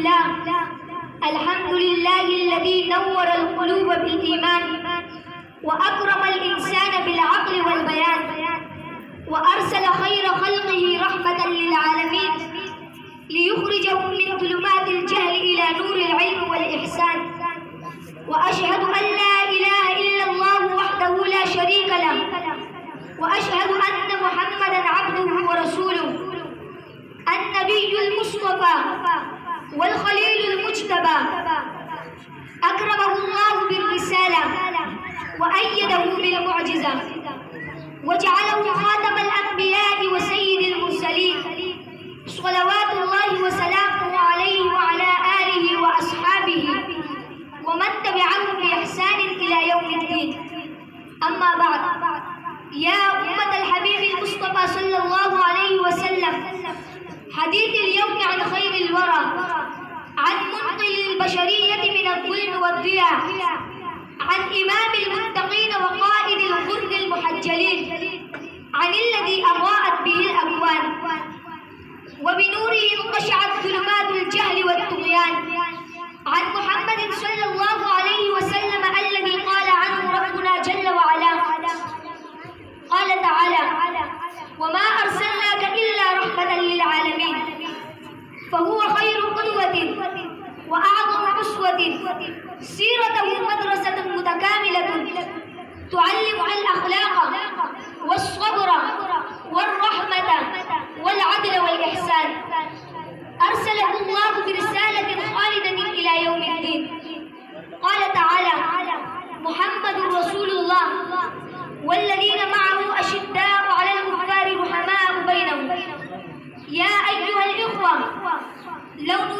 لله. الحمد لله الذي نور القلوب بالإيمان وأكرم الإنسان بالعقل والبيان، وأرسل خير خلقه رحمة للعالمين ليخرجهم من ظلمات الجهل إلى نور العلم والإحسان. وأشهد أن لا إله إلا الله وحده لا شريك له، وأشهد أن محمدًا عبده ورسوله، النبي المصطفى والخليل المجتبى، أكرمه الله بالرسالة وأيده بالمعجزة، وجعله خاتم الأنبياء وسيد المرسلين، صلوات الله وسلامه عليه وعلى آله وأصحابه ومن تبعهم بإحسان إلى يوم الدين. أما بعد، يا أمة الحبيب المصطفى صلى الله عليه وسلم، حديث اليوم عن خير الورى، عن منقذ البشرية من الظلم والضياع، عن إمام المتقين وقائد الغر المحجلين، عن الذي أضاءت به الأكوان وبنوره انقشعت ظلمات الجهل والطغيان، عن محمد صلى الله عليه وسلم الذي قال عنه ربنا جل وعلا، قال تعالى: وما أرسلناك إلا رحمة للعالمين. فهو خير قدوة وأعظم أسوة، سيرته مدرسة متكاملة تعلمنا الأخلاق والصبر والرحمة والعدل والإحسان. أرسله الله برسالة خالدة إلى يوم الدين. قال تعالى: محمد رسول الله والذين معه أشداء على الكفار رحماء بينهم. يا أيها الإخوة، لو نريد